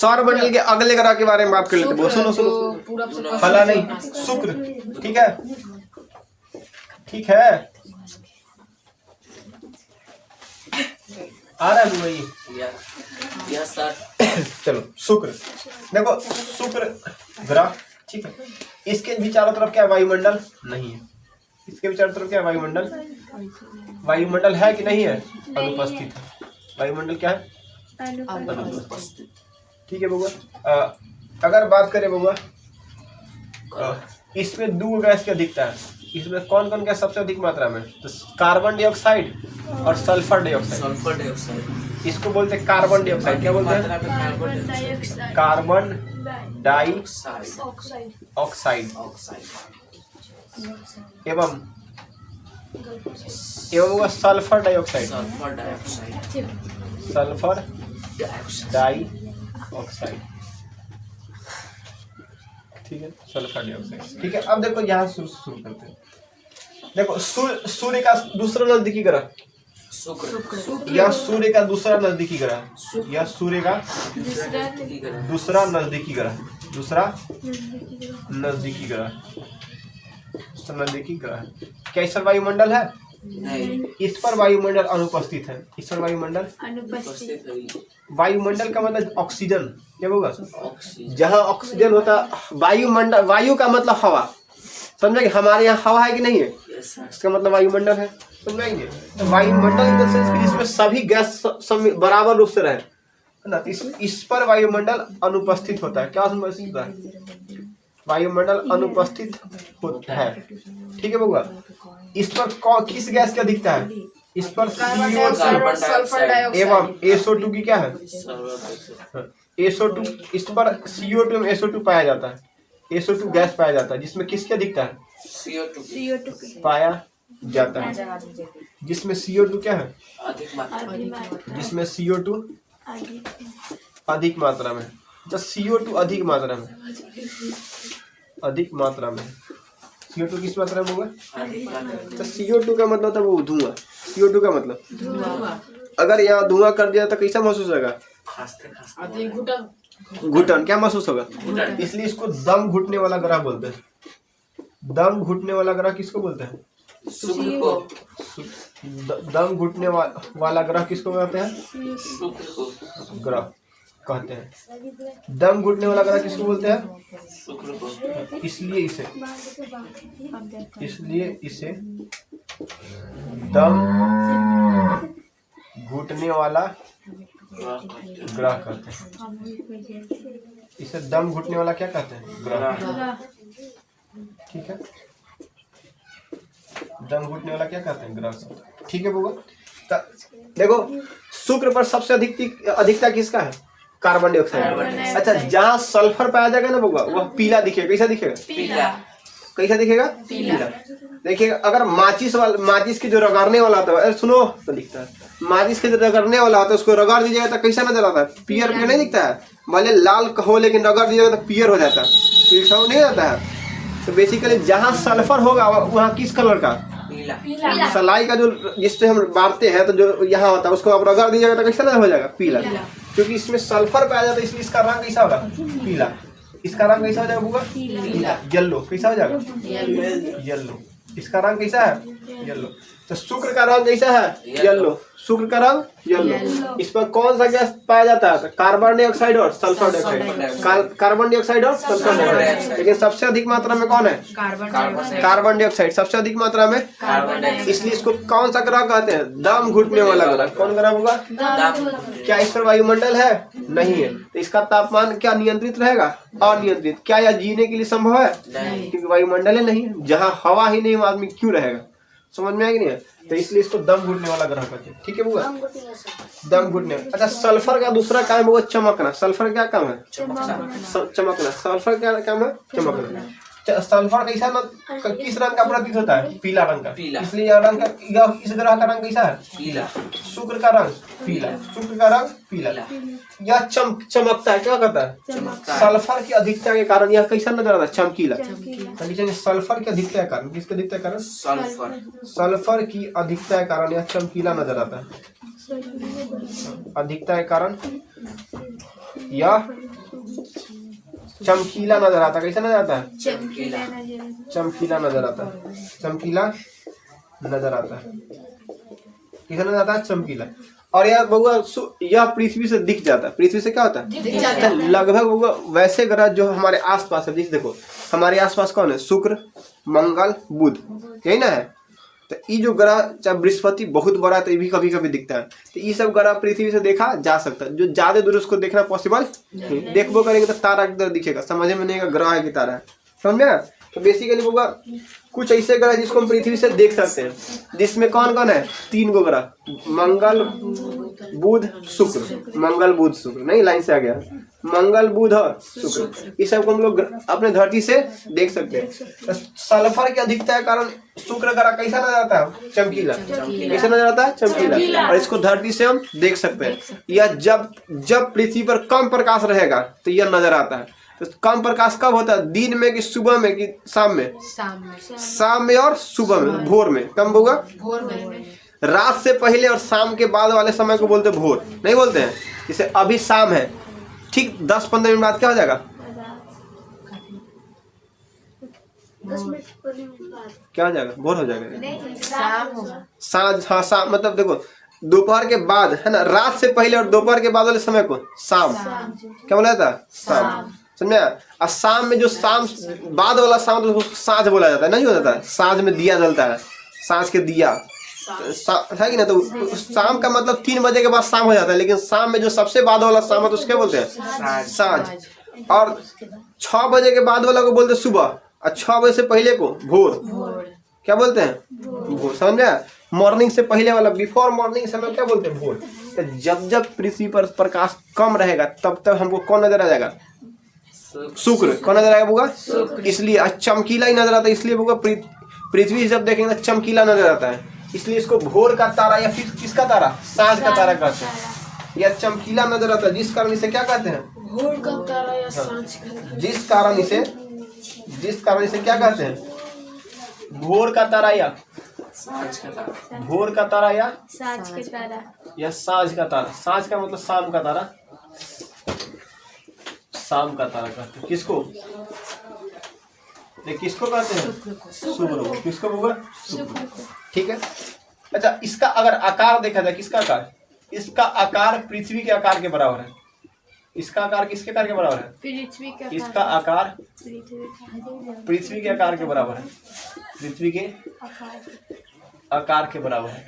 सौरमंडल के अगले ग्रह के बारे में बात कर लेते हैं। सुनो फला नहीं, शुक्र। ठीक है, ठीक है, आ रहा है वही। Yes sir. चलो शुक्र देखो, शुक्र ग्रह, ठीक है, इसके भी चारों तरफ क्या है? वायुमंडल नहीं है। इसके भी चारों तरफ क्या है? वायुमंडल। वायुमंडल है कि नहीं है? अनुपस्थित है। वायुमंडल क्या है? अनुपस्थित। ठीक है बउआ। अगर बात करें बउआ, इसमें दो गैस की अधिकता है। इसमें कौन कौन गैस सबसे अधिक मात्रा में? तो कार्बन डाइऑक्साइड और सल्फर डाइऑक्साइड। सल्फर डाइऑक्साइड इसको बोलते हैं कार्बन डाइऑक्साइड। क्या बोलते हैं? कार्बन डाइऑक्साइड एवं सल्फर डाइऑक्साइड। सल्फर डाइऑक्साइड, ठीक है, सल्फर डाइऑक्साइड। ठीक है, अब देखो यहाँ शुरू करते हैं। देखो सूर्य का दूसरा नजदीकी ग्रह शुक्र। यह सूर्य का दूसरा नजदीकी ग्रह। यह सूर्य का दूसरा नजदीकी ग्रह। दूसरा नजदीकी ग्रह, नजदीकी ग्रह। क्या इस पर वायुमंडल है? नहीं। इस पर वायुमंडल अनुपस्थित है। इस पर वायुमंडल अनुपस्थित है। वायुमंडल का मतलब ऑक्सीजन। क्या होगा? जहाँ ऑक्सीजन होता, वायुमंडल, वायु का मतलब हवा, समझे? हमारे यहाँ हवा है कि नहीं है? इसका मतलब वायुमंडल है, समझेंगे? तो वायुमंडल इन द सेंस कि इसमें सभी गैस बराबर रूप से रहे ना। इस पर वायुमंडल अनुपस्थित होता है। क्या अनुपस्थित होता है? वायुमंडल अनुपस्थित होता है। ठीक है बउआ। इस पर किस गैस की अधिकता है? इस पर CO2 एवं SO2 की क्या है? SO2। इस पर CO2 एवं SO2 पाया जाता है। SO2 गैस पाया जाता है, जिसमें किसकी अधिकता है? CO2 पाया जाता है, जिसमें CO2 क्या है? जिसमें CO2 अधिक मात्रा में। जब CO2 अधिक मात्रा में, अधिक मात्रा में CO2 किस मात्रा में होगा? तो CO2 का मतलब था वो धुआं। CO2 का मतलब अगर यहाँ धुआं कर दिया तो कैसा महसूस होगा? घुटन। क्या महसूस होगा? इसलिए इसको दम घुटने वाला ग्रह बोलते हैं। दम घुटने वाला ग्रह किसको बोलते हैं? शुक्र को। दम घुटने वाला ग्रह किसको कहते हैं? ग्रह कहते हैं। दम घुटने वाला ग्रह किसको बोलते हैं? शुक्र को। इसलिए इसे दम घुटने वाला ग्रह कहते हैं। इसे दम घुटने वाला क्या कहते हैं? ग्रह। ठीक है, दम घुटने वाला क्या कहते हैं? ग्रह। ठीक है बउआ। देखो शुक्र पर सबसे अधिकता किसका है? Carbon dioxide. अच्छा, जहाँ सल्फर पाया जाएगा ना बउआ, वह पीला दिखेगा। कैसा दिखेगा? पीला। कैसा दिखेगा? पीला। देखिए, अगर माचिस के जो रगड़ने वाला होता है, सुनो तो दिखता है। माचिस के जो रगड़ने वाला होता है, उसको रगड़ दीजिएगा तो कैसा नजर आता है? पियर पियर नहीं दिखता है? भले लाल हो, लेकिन रगड़ दीजिएगा तो पियर हो जाता है, पीछा नहीं आता है। तो बेसिकली जहाँ सल्फर होगा वहाँ किस कलर का? पीला। सलाई का जो जिससे हम बांटते हैं, तो जो यहाँ होता है उसको आप रगड़ दीजिएगा तो कैसा नजर हो जाएगा? पीला। क्योंकि इसमें सल्फर पाया जाता है, इसलिए इसका रंग कैसा होगा? पीला। इसका रंग कैसा हो जाएगा बउआ? पीला। येलो। कैसा हो जाएगा? येलो। इसका रंग कैसा है? येलो। तो शुक्र का रंग कैसा है? येलो। शुक्र का रंग येलो। इस पर कौन सा गैस पाया जाता है? कार्बन डाइऑक्साइड और सल्फर डाइऑक्साइड। कार्बन डाइऑक्साइड और सल्फर डाइऑक्साइड। लेकिन सबसे अधिक मात्रा में कौन है? कार्बन डाइऑक्साइड सबसे अधिक मात्रा में। इसलिए इसको कौन सा ग्रह कहते हैं? दम घुटने वाला ग्रह। कौन ग्रह होगा? क्या इस पर वायुमंडल है? नहीं है। तो इसका तापमान क्या नियंत्रित रहेगा? अनियंत्रित। क्या यह जीने के लिए संभव है? क्योंकि वायुमंडल ही नहीं है। जहाँ हवा ही नहीं, आदमी क्यों रहेगा? समझ में आएगी नहीं? तो इसलिए इसको दम घुटने वाला ग्रह कहते हैं। ठीक है बुआ, दम घुटने। अच्छा, सल्फर का दूसरा काम है वो चमकना। सल्फर क्या काम है? चमकना। सल्फर क्या काम है? चमकना। सल्फर कैसा ना किस रंग का प्रतीत होता है? पीला रंग का। इसलिए यह रंग का, इस ग्रह का रंग कैसा है? पीला। शुक्र का रंग पीला। शुक्र का रंग पीला। यह चमकता है। क्या कहता है? सल्फर की अधिकता के कारण यह कैसा नजर आता है? चमकीला। सल्फर की अधिकता के कारण, किसकी अधिकता के कारण? सल्फर की अधिकता के कारण यह चमकीला नजर आता है। अधिकता के कारण यह चमकीला नजर आता है। कैसा नजर आता है? चमकीला। चमकीला नजर आता है। चमकीला नजर आता है। कैसा नजर आता है? चमकीला। और यह बउआ यह पृथ्वी से दिख जाता है। पृथ्वी से क्या होता है? लगभग बउआ वैसे ग्रह जो हमारे आसपास है। देखो हमारे आसपास कौन है? शुक्र, मंगल, बुध, यही ना है। तो ये जो ग्रह चाहे बृहस्पति बहुत बड़ा है तो ये भी कभी कभी दिखता है। तो ये सब ग्रह पृथ्वी से देखा जा सकता है। जो ज्यादा दूर उसको देखना पॉसिबल नहीं। देखबो करेंगे तो तारा किधर दिखेगा, समझ में नहीं आएगा ग्रह है कि तारा है। समझ में? तो बेसिकली होगा कुछ ऐसे ग्रह जिसको हम पृथ्वी से देख सकते हैं, जिसमें कौन कौन है? 3 गो ग्रह, मंगल, बुध, शुक्र। मंगल, बुध, शुक्र, नहीं लाइन से आ गया। मंगल, बुध और शुक्र, इस सब को हम लोग अपने धरती से देख सकते हैं। तो सल्फर की अधिकता के कारण शुक्र ग्रह कैसा नजर आता है? चमकीला। कैसा नजर आता है? चमकीला। और इसको धरती से हम देख सकते हैं। यह जब पृथ्वी पर कम प्रकाश रहेगा तो यह नजर आता है। तो कम प्रकाश कब होता है? दिन में कि सुबह में कि शाम में? शाम में और सुबह में, भोर में। कम होगा भोर में। रात से पहले और शाम के बाद वाले समय को बोलते हैं भोर, नहीं बोलते हैं। जैसे अभी शाम है, ठीक 10-15 मिनट बाद क्या हो जाएगा? क्या हो जाएगा? भोर हो जाएगा। साँझ, हाँ शाम, मतलब देखो दोपहर के बाद है ना, रात से पहले और दोपहर के बाद वाले समय को शाम। क्या बोला जाता है? शाम। समझे? और शाम में जो शाम बाद वाला शाम तो उसको साँझ बोला जाता है, नहीं हो जाता है? साँझ में दिया जलता है, साँझ के दिया है कि ना। तो शाम का मतलब 3 बजे के बाद शाम हो जाता है, लेकिन शाम में जो सबसे बाद वाला शाम है तो उसके बोलते हैं साँझ। और 6 बजे के बाद वाला को बोलते हैं सुबह, और 6 बजे से पहले को भोर। क्या बोलते हैं? भोर। समझे? मॉर्निंग से पहले वाला, बिफोर मॉर्निंग समय क्या बोलते हैं? भोर। तो जब पृथ्वी पर प्रकाश कम रहेगा तब तक हमको कौन नजर आ जाएगा? शुक्र। कौन नजर आएगा? होगा इसलिए चमकीला ही नजर आता है। इसलिए होगा पृथ्वी जब देखेंगे तो चमकीला नजर आता है। इसलिए इसको भोर का तारा या फिर किसका तारा? साँझ का तारा कहते हैं। यह चमकीला नजर आता है, जिस कारण इसे क्या कहते हैं? भोर का तारा या सांझ का। जिस कारण इसे क्या कहते हैं? भोर का तारा या साँझ का तारा। भोर का तारा या सांझ के तारा या साँझ का तारा। साँझ का मतलब शाम का तारा, शाम का तारा कहते हैं। किसको? किसको कहते हैं? शुक्र को। किसको होगा? शुक्र को। ठीक है। अच्छा, इसका अगर आकार देखा जाए, किसका आकार? इसका आकार पृथ्वी के आकार के बराबर है। इसका आकार किसके आकार के बराबर है? पृथ्वी का। इसका आकार पृथ्वी के आकार के बराबर है। पृथ्वी के आकार के बराबर है।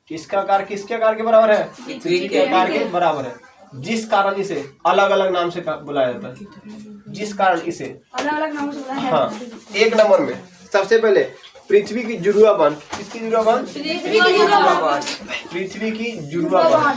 इसका आकार किसके आकार के बराबर है? पृथ्वी के आकार के बराबर है। जिस कारण इसे अलग अलग नाम से बुलाया जाता है। जिस कारण इसे अलग अलग नाम से बुलाया। हाँ, 1 नंबर में सबसे पहले पृथ्वी की जुड़वा बन। किसकी जुड़वा बन? पृथ्वी की जुड़वा। पृथ्वी की जुड़वा बन।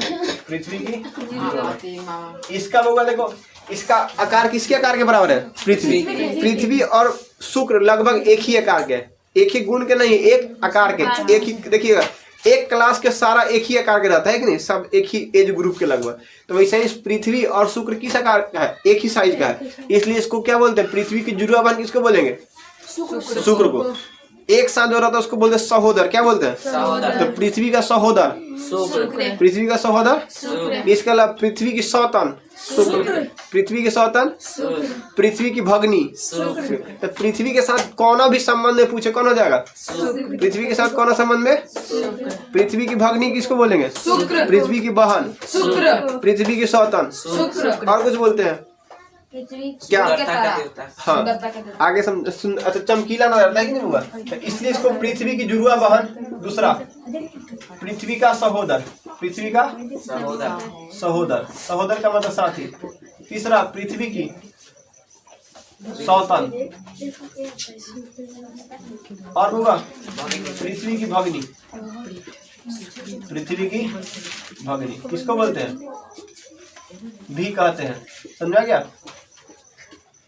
पृथ्वी की जुड़वा। इसका होगा, देखो इसका आकार किसके आकार के बराबर है? पृथ्वी। पृथ्वी और शुक्र लगभग एक ही आकार के, एक ही गुण के नहीं, एक आकार के। एक ही देखिएगा, एक क्लास के सारा एक ही आकार के रहता है कि नहीं, सब एक ही एज ग्रुप के लगभग। तो वैसे ही पृथ्वी और शुक्र किस आकार का है? एक ही साइज का है। इसलिए इसको क्या बोलते हैं? पृथ्वी की जुड़वा बन किसको बोलेंगे? शुक्र को। एक साथ जो रहता है उसको बोलते हैं सहोदर। क्या बोलते हैं? सहोदर। तो पृथ्वी का सहोदर शुक्र। पृथ्वी का सहोदर। इसके अलावा पृथ्वी की सौतन शुक्र। पृथ्वी के सौतन पृथ्वी की भगनी शुक्र। तो पृथ्वी के साथ कौन भी संबंध में पूछे कौन हो जाएगा? पृथ्वी के साथ कौन संबंध में? पृथ्वी की भगनी किसको बोलेंगे? पृथ्वी की बहन शुक्र। पृथ्वी की सौतन शुक्र। और कुछ बोलते हैं क्या? हाँ, आगे अच्छा, चमकीला नजर आता है कि नहीं होगा? तो इसलिए इसको पृथ्वी की जुड़वा बहन। दूसरा पृथ्वी का सहोदर। पृथ्वी का सहोदर। सहोदर का मतलब साथी। तीसरा पृथ्वी की सौतन। और होगा पृथ्वी की भगनी। पृथ्वी की भगनी किसको बोलते हैं? भी कहते हैं। समझा क्या?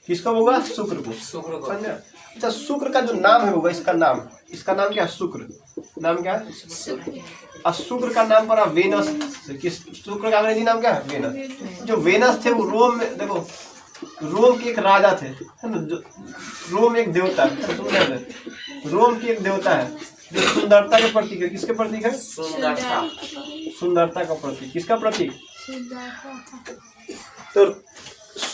किसको होगा? शुक्र को। समझा? अच्छा, शुक्र का जो नाम है होगा, इसका नाम क्या है? शुक्र। नाम क्या है? और शुक्र का नाम पड़ा वेनस। किस शुक्र का अंग्रेजी नाम क्या है? वेनस। जो वेनस थे वो रोम में, देखो रोम के एक राजा थे, है ना? रोम एक देवता है। रोम की एक देवता है जो सुंदरता के प्रतीक है। किसके प्रतीक है? सुंदरता का प्रतीक। किसका प्रतीक? तो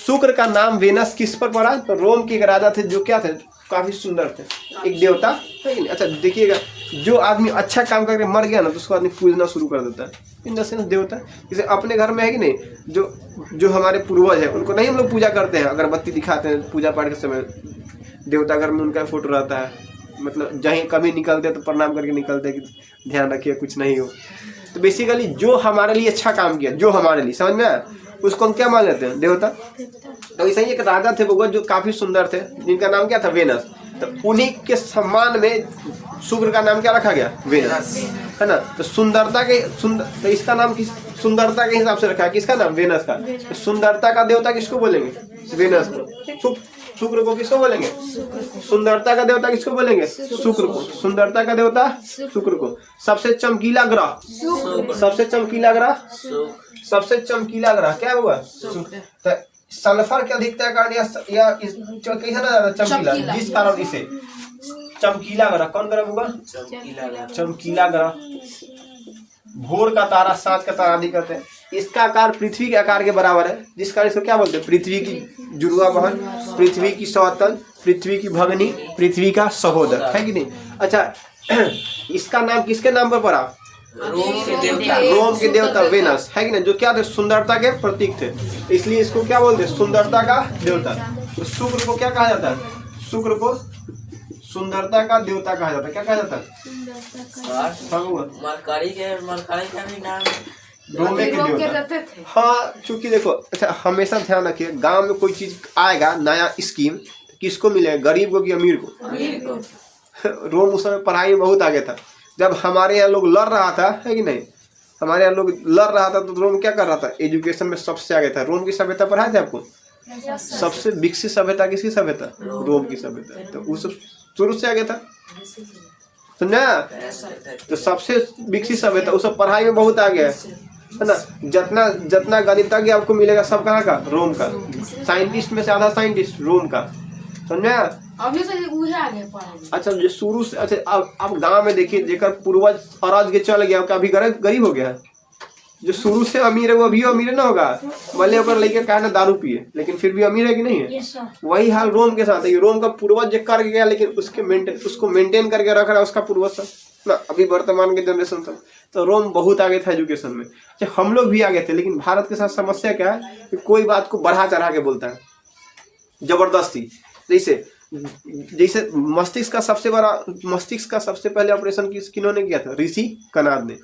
शुक्र का नाम वेनस किस पर पड़ा? तो रोम के एक राजा थे जो क्या थे, काफी सुंदर थे, एक देवता है कि नहीं। अच्छा देखिएगा, जो आदमी अच्छा काम करके मर गया ना तो उसको आदमी पूजना शुरू कर देता है। इन द सेंस देवता, जैसे अपने घर में है कि नहीं, जो हमारे पूर्वज है उनको नहीं हम लोग पूजा करते हैं, अगरबत्ती दिखाते हैं पूजा पाठ के समय, देवता घर में उनका फोटो रहता है, मतलब जहीं कभी निकलते तो प्रणाम करके निकलते कि ध्यान रखिए कुछ नहीं हो। तो बेसिकली जो हमारे लिए अच्छा काम किया, जो हमारे लिए, समझ में आया, उसको हम क्या मान लेते हैं? देवता। तो ऐसा ही एक राजा थे भगवान जो काफी सुंदर थे, जिनका नाम क्या था? वेनस। तो उन्हीं के सम्मान में शुक्र का नाम क्या रखा गया? वेनस, है ना। तो सुंदरता के तो इसका नाम किस सुंदरता के हिसाब से रखा है, किसका नाम? वेनस का। तो सुंदरता का देवता किसको बोलेंगे? वेनस को। शुक्र को किसको बोलेंगे? सुंदरता का देवता किसको बोलेंगे? शुक्र को। सुंदरता का देवता शुक्र को। सबसे चमकीला ग्रह, सबसे चमकीला ग्रह, सबसे चमकीला ग्रह क्या हुआ? तो सल्फर की अधिकता का या कैसा ना चमकीला, जिस कारण इसे चमकीला ग्रह, कौन ग्रह होगा? चमकीला ग्रह। भोर का तारा, सांझ का तारा आदि कहते हैं। इसका आकार पृथ्वी के आकार के बराबर है, जिस कारण इसको क्या बोलते हैं? पृथ्वी की जुड़वा बहन, पृथ्वी की सौतन, पृथ्वी की भगनी, पृथ्वी का सहोदर, है कि नहीं। अच्छा इसका नाम किसके नाम पर पड़ा? रोम के देवता वेनस, है कि नहीं, जो क्या थे? सुंदरता के प्रतीक थे, इसलिए इसको क्या बोलते हैं? सुंदरता का देवता। तो शुक्र को क्या कहा जाता है? शुक्र को सुंदरता का देवता कहा जाता है। क्या कहा जाता है? मरकरी का भी नाम रोम के देवता। हाँ, चूंकि देखो, अच्छा हमेशा ध्यान रखिए, गांव में कोई चीज आएगा नया स्कीम, किसको मिलेगा? गरीब को कि अमीर को? रोम उस समय पढ़ाई में बहुत आगे था। जब हमारे यहाँ लोग लड़ रहा था, है कि नहीं, हमारे यहाँ लोग लड़ रहा था, तो रोम क्या कर रहा था? एजुकेशन में सबसे आगे था। रोम की सभ्यता पढ़ाए थे आपको? सबसे विकसित सभ्यता किसकी सभ्यता? रोम की सभ्यता। तो वो सब शुरू से आगे था, समझा? तो सबसे विकसित सभ्यता, वो सब पढ़ाई में बहुत आगे है ना। जितना जितना गणितज्ञ आपको मिलेगा सब कहाँ का? रोम का। साइंटिस्ट में से आधा साइंटिस्ट रोम का, समझा? अभी से उहे आगे पढ़ा। अच्छा जो शुरू से, अच्छा अब गांव में देखिए, जेकर पूर्वज अराज के चल गया, अभी गरीब हो गया। जो शुरू से अमीर है वो अभी अमीर ना होगा, भले ऊपर लेके कहा ना दारू पिए, लेकिन फिर भी अमीर है कि नहीं है? वही हाल रोम के साथ है। रोम का पूर्वज जो कर गया, लेकिन उसको मेंटेन करके रख रहा है उसका पूर्वज ना, अभी वर्तमान के जनरेशन तक। तो रोम बहुत आगे था एजुकेशन में। अच्छा हम लोग भी आगे थे, लेकिन भारत के साथ समस्या क्या है कि कोई बात को बढ़ा चढ़ा के बोलता है जबरदस्ती। जैसे मस्तिष्क का सबसे पहले ऑपरेशन किन्होंने किया था? ऋषि कनाद ने।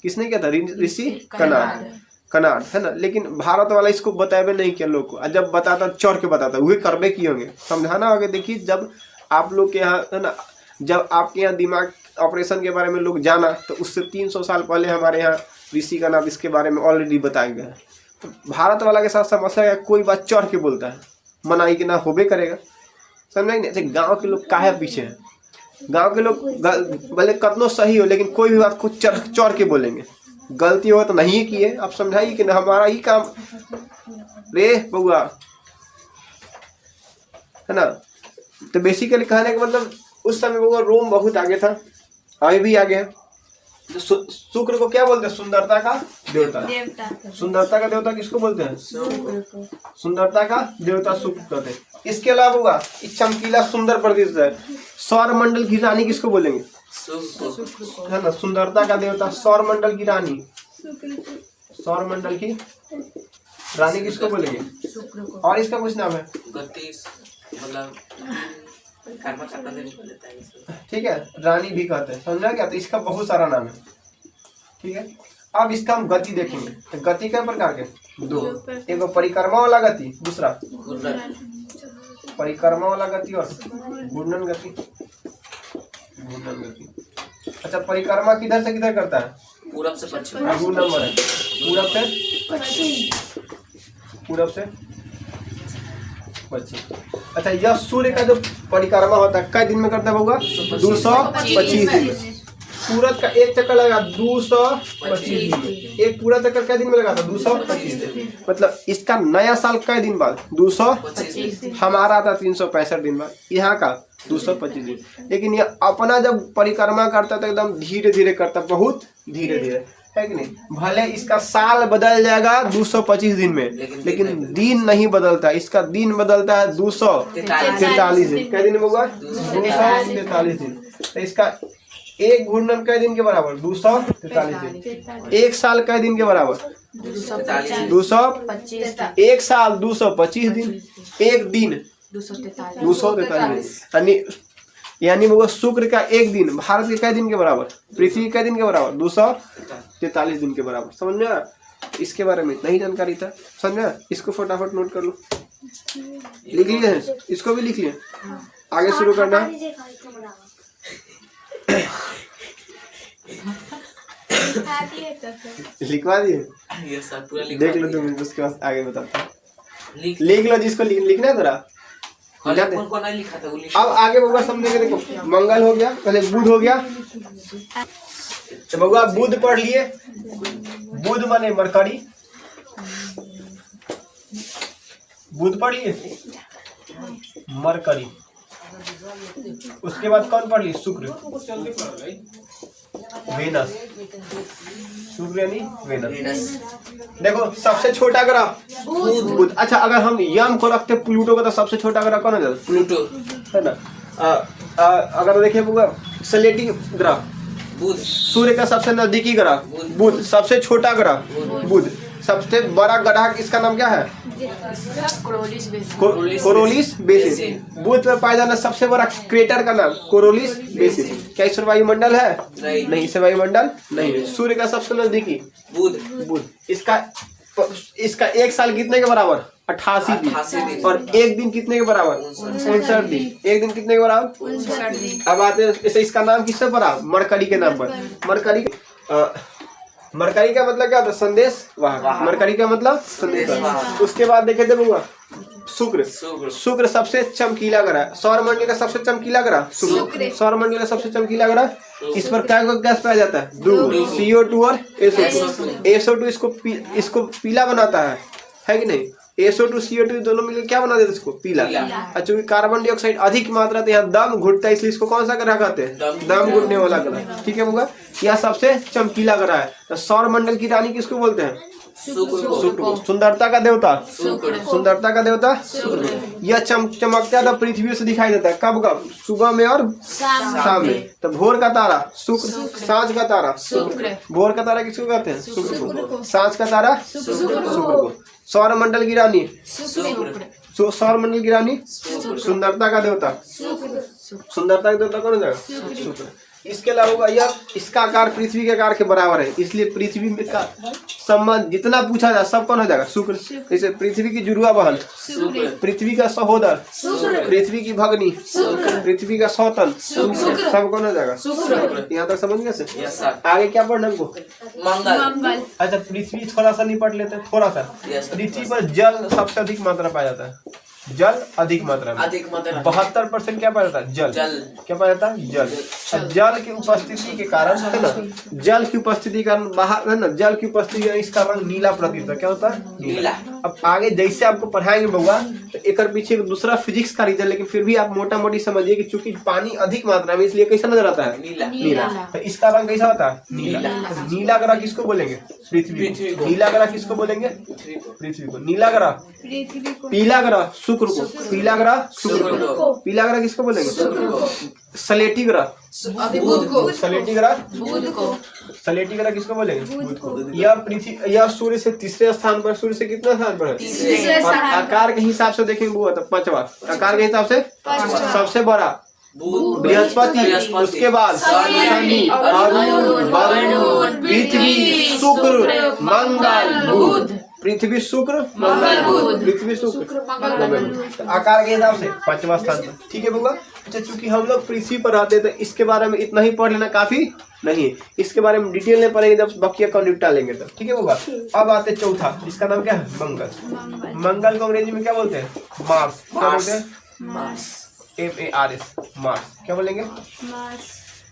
किसने किया था? ऋषि कनाड, है ना। लेकिन भारत वाला इसको बताए नहीं किया लोग को, जब बताता चढ़ के बताता, वही करबे किए होंगे, समझाना होगा। देखिए जब आप लोग के यहाँ, है ना, जब आपके यहाँ दिमाग ऑपरेशन के बारे में लोग जाना, तो उससे 300 साल पहले हमारे यहाँ ऋषि कनाड इसके बारे में ऑलरेडी बताया गया है। तो भारत वाला के साथ समस्या है, कोई बात चढ़ के बोलता है, मनाई के ना होबे करेगा, समझ नहीं। अच्छा गाँव के लोग काहे पीछे हैं? गांव के लोग भले कतनो सही हो, लेकिन कोई भी बात को चढ़ के बोलेंगे। गलती हो तो नहीं किए, आप समझाइए कि हमारा ही काम रे बउआ, है ना। तो बेसिकली कहने का मतलब उस समय बउआ रोम बहुत आगे था, अभी भी आगे है। तो शुक्र को क्या बोलते हैं? सुंदरता का देवता। सुंदरता का देवता किसको बोलते हैं? सुंदरता का देवता शुक्र कहते हैं। इसके अलावा हुआ चमकीला सुंदर प्रदेश है। सौर मंडल की रानी किसको बोलेंगे? है ना, सुंदरता का देवता सौर मंडल की रानी। सौर मंडल की रानी किसको बोलेंगे? और इसका कुछ नाम है? ठीक है, रानी भी कहते हैं, समझा क्या? तो इसका बहुत सारा नाम है, ठीक है। अब इसका हम गति देखेंगे। तो गति कई प्रकार के? दो, एक परिक्रमा वाला गति, दूसरा परिक्रमा वाला गति और घूर्णन गति। अच्छा परिक्रमा किधर से किधर करता है? पूरब से पश्चिम। 2 नंबर है, पूरब से पश्चिम। अच्छा यह सूर्य का जो परिक्रमा होता है कई दिन में करता है होगा? 225 दिन में। सूरज का एक चक्कर लगा 225 दिन में। एक पूरा चक्कर कै दिन में लगा था? 225 दिन। मतलब इसका नया साल कै दिन बाद? 225। हमारा था 365 दिन बाद, यहाँ का 225 दिन। लेकिन ये अपना जब परिक्रमा करता था एकदम धीरे धीरे करता, बहुत धीरे धीरे, है कि नहीं। भले इसका साल बदल जाएगा 225 दिन में, लेकिन दिन नहीं बदलता, इसका दिन बदलता है 243 दिन। कै दिन होगा? 243 दिन। तो इसका एक घूर्णन कै दिन के बराबर? 243 दिन। एक साल कै दिन के बराबर? 225। एक साल 225 दिन, एक दिन 243 दिन। यानी वो शुक्र का एक दिन भारत के कै दिन के बराबर? पृथ्वी कै दिन के बराबर? 243 दिन के बराबर। समझ में आया? इसके बारे में इतना ही जानकारी था। समझ में आया? इसको फटाफट नोट कर लो, लिख लिए, इसको भी लिख लिए। आगे शुरू करना। लिखवा दिए? ये सब पूरा देख लो तुम, उसके बाद आगे बताता हूँ। लिख लो जिसको लिखना है जरा। कौन नहीं लिखा था वो लिखा। अब आगे बउआ समझेंगे। देखो मंगल हो गया, पहले बुध हो गया। तो बउआ बुध पढ़ लिए। बुध माने मरकरी। बुध पढ़ लिए, मरकरी। उसके बाद कौन पढ़ लिए? शुक्र, वेनस। शुक्र यानी वेनस। देखो सबसे छोटा ग्रह बुध। अच्छा, अगर हम यम को रखते प्लूटो का, तो सबसे छोटा ग्रह कौन है? प्लूटो है ना। अगर देखें स्लेटी ग्रह बुध। सूर्य का सबसे नजदीकी ग्रह बुध। सबसे छोटा ग्रह बुध। सबसे बड़ा ग्रह इसका नाम क्या है? Coriolis basin. बुध पर पाया जाना सबसे बड़ा क्रेटर का नाम कोरोलिस बेसिन। क्या इसमें वायुमंडल है? नहीं, इससे वायुमंडल नहीं है। सूर्य का सबसे नजदीकी बुध। इसका एक साल कितने के बराबर? 88 दिन। और एक दिन कितने के बराबर? 59 दिन। एक दिन कितने के बराबर? 59 दिन। अब आते हैं इसे, इसका नाम किससे पड़ा? मरकरी के नाम पर। मरकरी का मतलब क्या होता है? संदेश वाहक। मरकरी का मतलब संदेश वाहक। उसके बाद देखे देखूंगा शुक्र। शुक्र सबसे चमकीला ग्रह। सौरमंडल का सबसे चमकीला ग्रह शुक्र। सौरमंडल का सबसे चमकीला ग्रह। इस पर क्या गैस पाया जाता है? दो, CO2 और SO2। SO2 इसको पीला बनाता है कि नहीं? SO2 CO2 दोनों मिलकर क्या बना देते इसको? पीला। चूंकि कार्बन डाइऑक्साइड अधिक मात्रा तो यहाँ दम घुटता है, इसलिए इसको कौन सा ग्रह कहते हैं? दम घुटने वाला ग्रह। ठीक है होगा। यह सबसे चमकीला ग्रह है। तो सौरमंडल की रानी किसको बोलते हैं? शुक्र। सुंदरता का देवता सुंदरता का देवता शुक्र। यह चमकता था पृथ्वी से दिखाई देता है। कब? सुबह में और शाम में। तो भोर का तारा शुक्र, सांझ का तारा शुक्र। भोर का तारा किसको कहते हैं? शुक्र को। सांझ का तारा शुक्र को। सौरमंडल की रानी सौरमंडल की रानी सुंदरता का देवता सुंदरता का देवता कौन है? शुक्र। इसके अलावा यह इसका आकार पृथ्वी के आकार के बराबर है, इसलिए पृथ्वी में का संबंध जितना पूछा जाए सब कौन हो जाएगा? शुक्र। जैसे पृथ्वी की जुड़वा बहन, पृथ्वी का सहोदर, पृथ्वी की भगनी, पृथ्वी का सौतन, सब कौन हो जाएगा? यहाँ तक समझ गए? आगे क्या पढ़ना हमको? मंगल। अच्छा, पृथ्वी थोड़ा सा निपट लेते हैं, थोड़ा सा। पृथ्वी पर जल सबसे अधिक मात्रा पाया जाता है। जल अधिक मात्रा में 72% क्या पाया जाता है? जल। क्या पाया जाता है? जल। जल की उपस्थिति के कारण है ना, जल की उपस्थिति के कारण बाहर है ना, जल की उपस्थिति इसका रंग नीला प्रतीत होता है। क्या होता है? नीला। अब आगे जैसे आपको पढ़ाएंगे बउआ, तो एक पीछे एक दूसरा फिजिक्स का रीजन, लेकिन फिर भी आप मोटा मोटी समझिए कि चूंकि पानी अधिक मात्रा में, इसलिए कैसा नजर आता है? नीला। तो इसका रंग कैसा होता है? नीला। नीला ग्रह किसको बोलेंगे? पृथ्वी। नीला ग्रह किसको बोलेंगे? पृथ्वी को। नीला ग्रह पीला ग्रह शुक्र को। पीला ग्रह शुक्र को। पीला ग्रह किसको बोलेंगे? स्लेटी ग्रह बुध को। स्लेटी ग्रह बुध को। स्लेटी ग्रह किसको बोलेंगे? बुध को। यह पृथ्वी, यह सूर्य से तीसरे स्थान पर, सूर्य से कितना स्थान पर है? और आकार के हिसाब से देखेंगे वो तो पांचवा। आकार के हिसाब से सबसे बड़ा बृहस्पति, उसके बाद शनि, अरुण, वरुण, पृथ्वी, शुक्र, मंगल, बुध। पृथ्वी, शुक्र, मंगल, बुध। पृथ्वी, शुक्र, मंगल। आकार के हिसाब से पांचवा स्थान पर। ठीक है बउआ। अच्छा, चूंकि हम लोग पृथ्वी पर रहते तो इसके बारे में इतना ही पढ़ लेना काफी नहीं है। इसके बारे में डिटेल में पढ़ेंगे जब बकिया का निपटा लेंगे तब। ठीक है बउआ। अब आते चौथा, इसका नाम क्या है? मंगल। मंगल को अंग्रेजी में क्या बोलते हैं? मार्स। क्या बोलते हैं? MARS। मार्स। क्या बोलेंगे?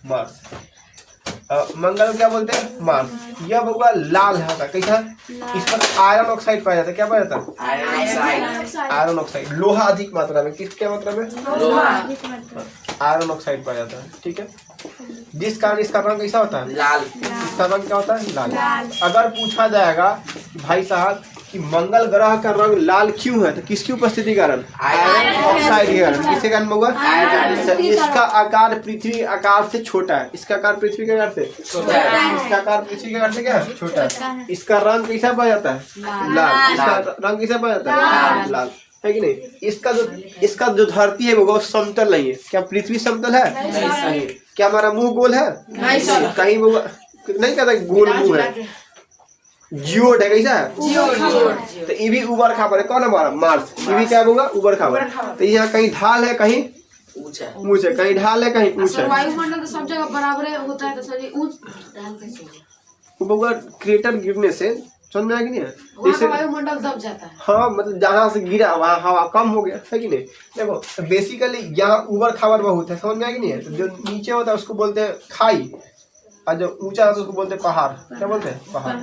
मार्स। मंगल को क्या बोलते हैं? मार्स। यह बउआ लाल है। कैसा? इस पर आयरन ऑक्साइड पाया जाता है। क्या पाया जाता है? Iron oxide. लोहा अधिक मात्रा में। किस क्या मात्रा में? लोहा। आयरन ऑक्साइड पाया जाता है। ठीक है, जिस कारण इसका रंग कैसा होता है? लाल। इसका रंग क्या होता है? लाल। अगर पूछा जाएगा भाई साहब कि मंगल ग्रह का रंग लाल क्यों है, तो किसकी उपस्थिति के कारण? आयरन ऑक्साइड के कारण। किसके कारण होगा? आयरन। इसका आकार पृथ्वी आकार से छोटा है। इसका आकार पृथ्वी के आकार से छोटा है। इसका आकार पृथ्वी के आकार से क्या है? छोटा है। इसका रंग कैसा पाया जाता है? लाल। इसका रंग कैसा पाया जाता है? लाल, है कि नहीं? इसका जो धरती है वो समतल नहीं है। क्या पृथ्वी समतल है? नहीं। क्या हमारा मुंह गोल है? कहीं वो नहीं कहता गोल मुंह है, जियोड है। कैसा है? तो ये भी ऊबड़ खाबड़ है। कौन है हमारा? मार्स। ये भी क्या होगा? ऊबड़ खाबड़। तो यहाँ कहीं ढाल है, कहीं ऊंचा है। ऊंच है, कहीं ढाल है, कहीं ऊंच है। वायुमंडल तो सब जगह बराबर होता है, तो सर ऊंच ढाल कैसे होगा? वो होगा क्रेटर गिरने से, समझ में आया कि नहीं? वहाँ का वायुमंडल दब जाता है। हाँ, मतलब जहाँ से गिरा वहाँ हवा कम हो गया, है कि नहीं? देखो बेसिकली यहाँ ऊबड़ खाबड़ बहुत है, समझ में आया कि नहीं है? तो जो नीचे होता है उसको बोलते हैं खाई, और जो ऊंचा होता है उसको बोलते हैं पहाड़। क्या बोलते हैं? पहाड़,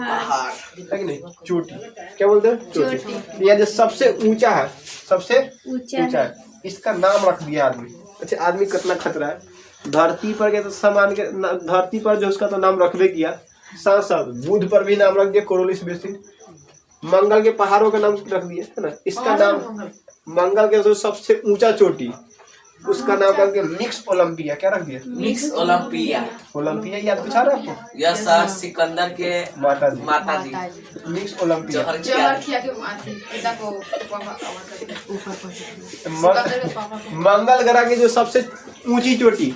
है कि नहीं? चोटी। क्या बोलते हैं? चोटी। यह जो सबसे ऊंचा है, सबसे ऊंचा है, इसका नाम रख दिया आदमी। अच्छा, आदमी कितना खतरा है धरती पर के, तो सामान के धरती पर जो उसका तो नाम रखबे किया, साथ साथ बुध पर भी नाम रख दिया, कोरोलिस बेसिन। मंगल के पहाड़ों का नाम रख दिया, है ना? इसका नाम मंगल के जो सबसे ऊंचा चोटी, उसका नाम रख दिया मिक्स ओलंपिया। क्या रख दिया? Mix Olympia. ओलंपिया याद पूछा रहा आपको? यह सर सिकंदर के माता जी। माता जी मिक्स ओलंपिया। जहर जहर किया। खिया के माथे पिता को ऊपर मंगल ग्रह की जो सबसे ऊंची चोटी,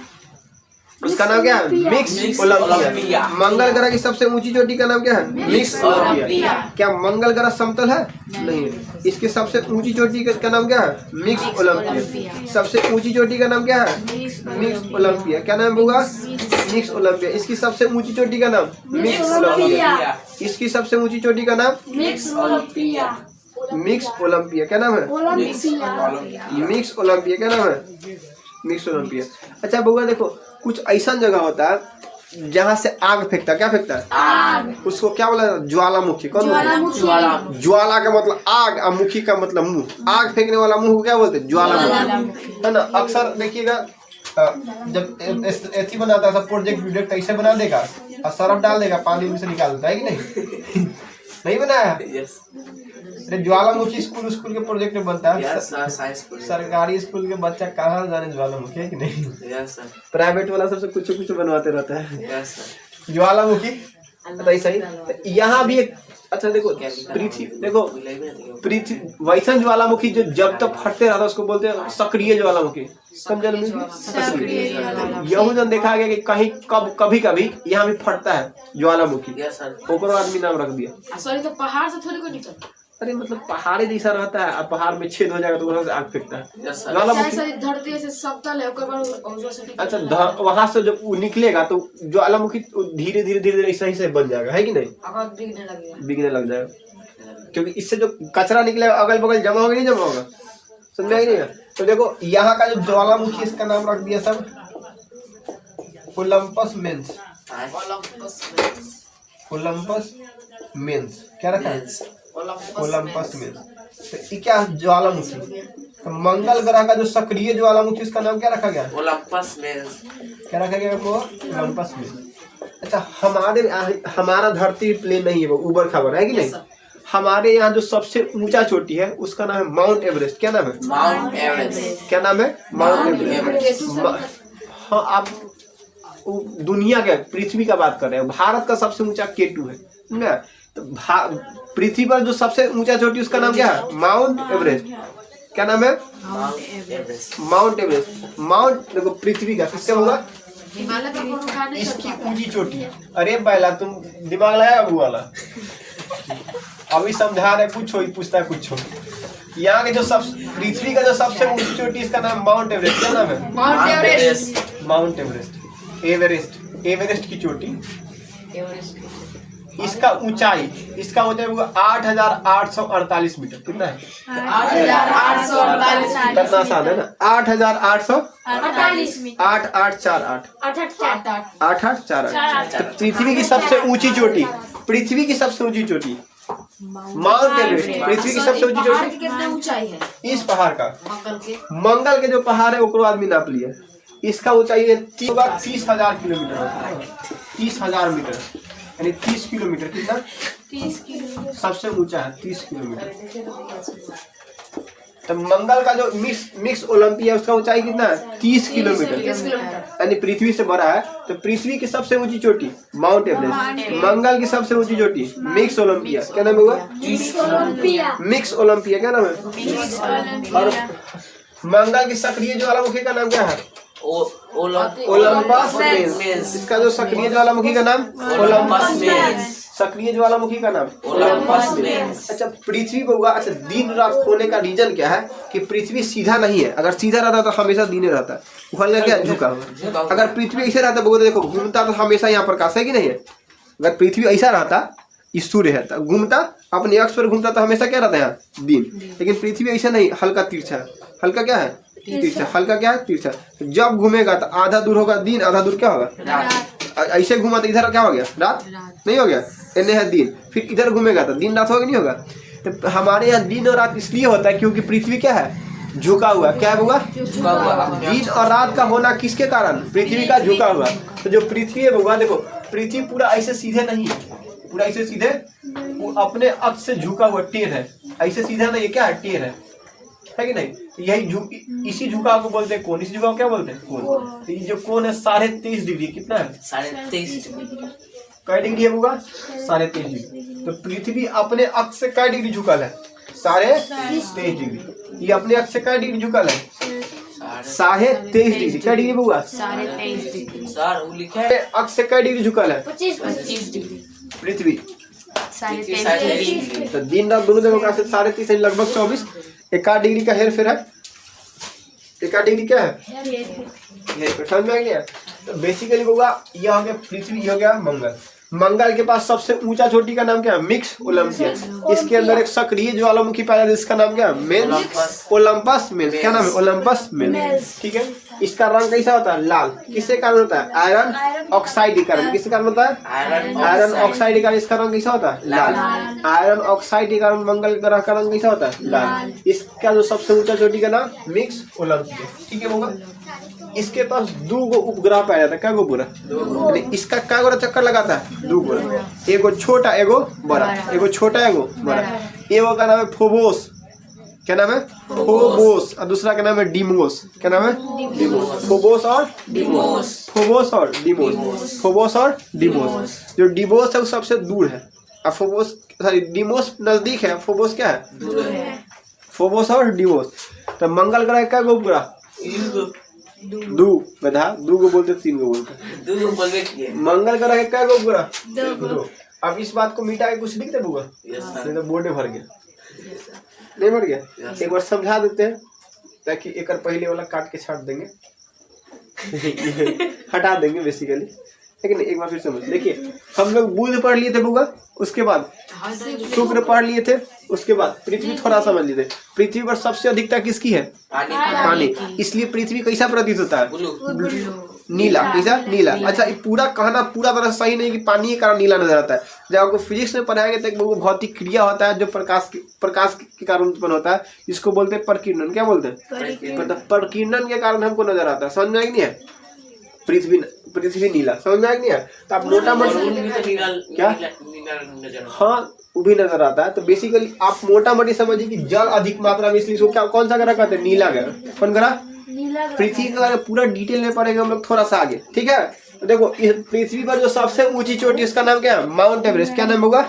उसका नाम क्या है? Mix mix Olympia. ओलंपिया। मंगल ग्रह की सबसे ऊंची चोटी का नाम क्या है? Mix Olympia. ओलंपिया। क्या मंगल ग्रह समतल है? नहीं है। इसकी सबसे ऊंची चोटी का नाम क्या है? Mix Olympia. सबसे ऊंची चोटी का नाम क्या है? Mix Olympia. क्या नाम होगा? Mix Olympia. इसकी सबसे ऊंची चोटी का नाम मिक्स ओलंपिया। इसकी सबसे ऊंची चोटी का नाम मिक्स ओलंपिया। Mix Olympia. क्या नाम है? ओलंपिया। Mix Olympia. क्या नाम है? Mix Olympia. अच्छा बउआ देखो, कुछ ऐसा जगह होता है जहाँ से आग फेंकता है। क्या फेंकता है? आग। उसको क्या बोला? ज्वालामुखी। कौन बोलते हैं? ज्वाला का मतलब आग और मुखी का मतलब मुंह। आग फेंकने वाला मुंह को क्या बोलते हैं? ज्वालामुखी, है ना? अक्सर देखिएगा जब एथी बनाता है सब प्रोजेक्ट ऐसे बना देगा और सरफ डाल देगा, पानी में से निकाल देता है कि नहीं? नहीं बनाया? यस अरे ज्वालामुखी स्कूल के प्रोजेक्ट में बनता है। Yes sir, science project. सरकारी स्कूल के बच्चा कहाँ जाने ज्वालामुखी, है कि नहीं? Yes sir. प्राइवेट वाला सबसे कुछ बनवाते रहता है। Yes sir. ज्वालामुखी तो ऐसा ही यहाँ भी एक। अच्छा देखो पृथ्वी वैसा ज्वालामुखी जो जब तक फटते रहता है उसको बोलते हैं सक्रिय ज्वालामुखी। समझल? यहू जन देखा गया कि कहीं कभी कभी यहाँ भी फटता है ज्वालामुखी, यस सर। ओकरो आदमी नाम रख दिया। सॉरी, तो पहाड़ से थोड़ी कोई निकलता। अरे मतलब पहाड़ी जैसा रहता है और पहाड़ में छेद हो जाएगा तो वहां से आग फेंकता है यस सर। ज्वालामुखी। सर धरती ऐसे समतल है, ओकर बाद उधर से निकलता है। अच्छा वहां से जब वो निकलेगा तो ज्वालामुखी धीरे धीरे ऐसा ही से बन जाएगा, है कि नहीं? अगर दिखने लगेगा, बिगड़ने लग जाएगा, क्योंकि इससे जो कचरा निकलेगा अगल बगल जमा होगा नहीं जमा होगा, समझा ही नहीं है? तो देखो यहाँ का जो ज्वालामुखी इसका नाम रख दिया सब ओलंपस मेंस। ओलंपस मेंस क्या रखा है? Olympus Mons. तो ये क्या ज्वालामुखी? तो मंगल ग्रह का जो सक्रिय ज्वालामुखी उसका नाम क्या रखा गया? Olympus Mons. क्या रखा गया वो? Olympus Mons. अच्छा हमारा धरती प्लेन नहीं है, वो ऊबड़ खाबड़ है कि नहीं? हमारे यहाँ जो सबसे ऊंचा चोटी है उसका नाम है माउंट एवरेस्ट। क्या नाम है? Mount Everest. क्या नाम है? Mount Everest. हाँ आप दुनिया के पृथ्वी का बात कर रहे हैं, भारत का सबसे ऊंचा K2 है ना? तो पृथ्वी पर जो सबसे ऊंचा चोटी उसका नाम क्या है? Mount Everest. क्या नाम है? Mount Everest. Mount Everest. Mount देखो पृथ्वी का किससे होगा? हिमालय का कोनो का नहीं इसकी करता। ऊंची चोटी। अरे बैला तुम दिमाग लगाया वो वाला अभी समझा रहे, कुछ हो पूछता है कुछ हो। यहाँ के जो सब पृथ्वी का जो सबसे ऊंची चोटी इसका नाम माउंट एवरेस्ट। क्या नाम है? Mount Everest. Mount Everest. Everest की चोटी। एवरेस्ट इसका ऊंचाई इसका ऊंचाई 8,848 मीटर। कितना है? 8,848 कितना आसान है ना? 48 में 8848 88 8848। तो पृथ्वी की सबसे ऊंची चोटी, पृथ्वी की सबसे ऊंची चोटी माउंट एवरेस्ट। पृथ्वी की सबसे ऊंची पहाड़ की चोटी कितना ऊंचाई है? इस पहाड़ का मंगल के मंगल के जो पहाड़ है ओकरो आदमी नाप लिया। इसका ऊंचाई है 30,000 किलोमीटर होता है, 30,000 मीटर यानी 30 किलोमीटर। कितना? 30 किलो। सबसे ऊंचा है 30 किलोमीटर। तो मंगल का जो मिक्स ओलंपिया है उसका ऊंचाई कितना है? 30 किलोमीटर यानी पृथ्वी से बड़ा है। तो पृथ्वी की सबसे ऊंची चोटी माउंट एवरेस्ट, मंगल की सबसे ऊंची चोटी मिक्स ओलंपिया। क्या नाम होगा? Mix Olympia. क्या नाम है? और मंगल की सक्रिय ज्वालामुखी का नाम क्या है? Olympus Mons. इसका जो सक्रिय ज्वालामुखी का नाम ओलंपस मेंस। सक्रिय ज्वालामुखी का नाम ओलंपस मेंस। अच्छा पृथ्वी को होगा। अच्छा दिन रात होने का रीजन क्या है कि पृथ्वी सीधा नहीं है। अगर सीधा रहता तो हमेशा दिन रहता, उखड़ क्या झुका हुआ। अगर पृथ्वी ऐसे रहता देखो घूमता तो हमेशा यहाँ प्रकाश है कि नहीं है। अगर पृथ्वी ऐसा रहता सूर्य है तो घूमता अपने अक्ष पर घूमता तो हमेशा क्या रहता है यहाँ दिन। लेकिन पृथ्वी ऐसा नहीं, हल्का तिरछा है। हल्का क्या है? तिरछा। हल्का क्या है? तिरछा। जब घूमेगा तो आधा दूर होगा दिन, आधा दूर क्या होगा? ऐसे घूमा तो इधर क्या हो गया? रात नहीं हो गया, इन्हें है दिन। फिर इधर घूमेगा तो दिन रात होगा नहीं होगा। तो हमारे यहाँ दिन और रात इसलिए होता है क्योंकि पृथ्वी क्या है? झुका हुआ। क्या हुआ? झुका हुआ। दिन और रात का होना किसके कारण? पृथ्वी का झुका हुआ। तो जो पृथ्वी है भगवान देखो, पृथ्वी पूरा ऐसे सीधे नहीं है, पूरा ऐसे सीधे, वो अपने अक्ष से झुका हुआ टेढ़ है। ऐसे सीधा नहीं है, क्या है? टेढ़ है कि नहीं। यही इसी झुकाव को बोलते हैं कोण। इसी झुकाव क्या बोलते हैं? कोण। तो ये जो कोण है 23.5 डिग्री। कितना है? 23.5 कै डिग्री है होगा? 23.5 डिग्री। तो पृथ्वी अपने अक्ष से कै डिग्री झुकल है? 23.5 डिग्री। ये अपने अक्ष से कै डिग्री झुकल है? 23.5 डिग्री। कै डिग्री होगा? 23.5 डिग्री। सर वो लिखा है अक्ष से कै डिग्री झुकल है? 25 डिग्री। पृथ्वी 23.5। तो दिन रात दोनों जगह से 3.5 लगभग 24। 1 डिग्री का हेर फेर है। 1 डिग्री क्या है? समझ में आ गया। तो बेसिकली होगा यह हो गया पृथ्वी, यह हो गया मंगल। मंगल के पास सबसे ऊंचा चोटी का नाम क्या है? Mix Olympia. इसके अंदर एक सक्रिय ज्वालामुखी पाया जाता है जिसका नाम क्या है? मेंस। Olympus Mons. क्या नाम है? Olympus Mons. ठीक है। इसका रंग कैसा होता है? लाल। किसके कारण होता है? आयरन ऑक्साइड के कारण। किसके कारण होता है? आयरन ऑक्साइड के कारण इसका रंग कैसा होता है? लाल। आयरन ऑक्साइड के कारण मंगल ग्रह का रंग कैसा होता है? लाल। इसका जो सबसे ऊंचा चोटी का नाम मिक्स ओलंपिया। ठीक है होगा। इसके पास 2 उपग्रह पाया जाता है। क्या उपग्रह? इसका क्या गोरा चक्कर लगाता है? 2 गोरा। एगो छोटा एगो बड़ा। एगो छोटा एगो बड़ा। एगो का नाम है फोबोस। क्या नाम है? फोबोस। और दूसरा का नाम है डिमोस। क्या नाम है? डिमोस। फोबोस और डिमोस। फोबोस और डिमोस। फोबोस और डिमोस। जो डिमोस है वो सबसे दूर है और फोबोस सॉरी डिमोस नजदीक है। फोबोस क्या है? फोबोस और डिमोस। तो मंगल ग्रह का उपग्रह 2 गधा 2 को बोलते 3 को बोलते। मंगल ग्रह का उपग्रह 2। अब इस बात को मिटा के कुछ लिख दे बुआ, नहीं तो बोर्ड में भर गया। नहीं भर गया? एक बार समझा देते हैं ताकि एक पहले वाला काट के छाट देंगे हटा देंगे बेसिकली। लेकिन एक बार फिर समझ। देखिए हम लोग बुध पढ़ लिए थे बुआ, उसके बाद शुक्र पढ़ लिए थे, उसके बाद पृथ्वी थोड़ा समझ लिए थे। पृथ्वी पर सबसे अधिकता किसकी है? पानी। इसलिए पृथ्वी कैसा प्रतीत होता है? नीला। कैसा? नीला। अच्छा ये पूरा कहना पूरा तरह सही नहीं कि पानी के कारण नीला नजर आता है। जब आपको फिजिक्स में पढ़ाएंगे तो एक भौतिक क्रिया होता है जो प्रकाश के कारण उत्पन्न होता है, जिसको बोलते हैं प्रकीर्णन। क्या बोलते हैं? मतलब प्रकीर्णन के कारण हमको नजर आता है। समझ में नहीं है? पृथ्वी नीला। समझ में नहीं है? तो आप मोटा मोटी क्या? हाँ वो भी नजर आता है। तो बेसिकली आप मोटा मोटी समझिए कि जल अधिक मात्रा में, इसलिए इसको क्या कौन सा ग्रह कहते हैं? नीला ग्रह। कौन ग्रह? पृथ्वी के बारे में पूरा डिटेल में पढ़ेंगे हम लोग थोड़ा सा आगे। ठीक है। तो देखो पृथ्वी पर जो सबसे ऊंची चोटी इसका नाम क्या है? Mount Everest. क्या नाम होगा?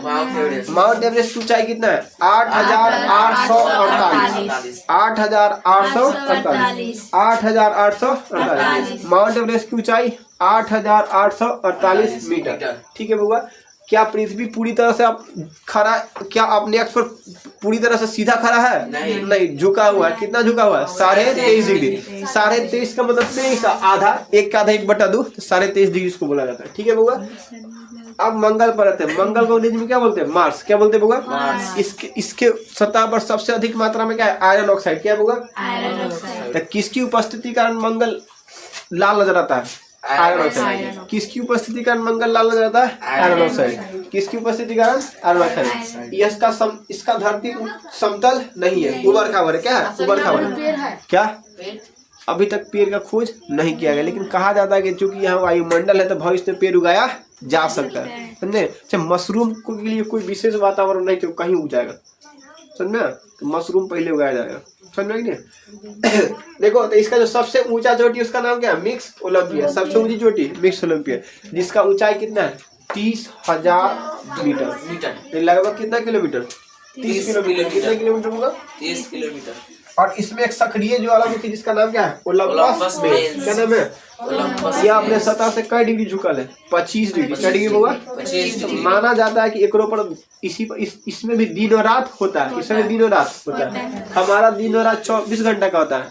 माउंट एवरेस्ट की ऊंचाई कितना है? 8,848। 8,848। 8,848। माउंट एवरेस्ट की ऊंचाई 8,848 मीटर। ठीक है बुआ। क्या पृथ्वी पूरी तरह से आप खड़ा, क्या अपने अक्ष पर पूरी तरह से सीधा खड़ा है? नहीं, झुका हुआ है। कितना झुका हुआ है? 23.5 डिग्री। 23.5 का मतलब 23 का आधा, 1 का आधा 1/2, तो 23.5 डिग्री इसको बोला जाता है। ठीक है बुआ। अब मंगल पर आते हैं। मंगल को अंग्रेजी में क्या बोलते हैं? मार्स। क्या बोलते हैं बुआ? इसके सतह पर सबसे अधिक मात्रा में क्या है? Iron oxide. क्या बुआ? Iron oxide. तो किसकी उपस्थिति कारण मंगल लाल नजर आता है? Iron oxide. किसकी उपस्थिति कारण मंगल लाल नजर आता है? Iron oxide. किसकी उपस्थिति कारण? Iron oxide. इसका धरती समतल नहीं है, उबड़ खाबड़ है। क्या है? उबड़ खाबड़। क्या अभी तक पेड़ का खोज नहीं किया गया, लेकिन कहा जाता है कि चूंकि यहाँ वायुमंडल है तो भविष्य में पेड़ उगाया जा सकता है, समझे। अच्छा, मशरूम के लिए कोई विशेष वातावरण नहीं तो कहीं उग जाएगा, समझ में। तो मशरूम पहले उगाया जाएगा, समझ में कि नहीं। देखो, तो इसका जो सबसे ऊंचा चोटी उसका नाम क्या है? Mix Olympia. सबसे ऊंची चोटी मिक्स ओलंपिया, जिसका ऊंचाई कितना है? 30,000 मीटर। लगभग कितना किलोमीटर? 30 किलोमीटर। कितना किलोमीटर होगा? 30 किलोमीटर। और इसमें एक सक्रिय ज्वालामुखी जिसका नाम क्या है? Olympus Mons. क्या नाम है? ओलंपस। यह अपने सतह से कई डिग्री झुकल है? 25 डिग्री। क्या डिग्री होगा? 25 डिग्री। माना जाता है कि एकरो पर इसमें भी दिन और रात होता है। इसमें दिन और रात होता है। हमारा दिन और रात 24 घंटा का होता है।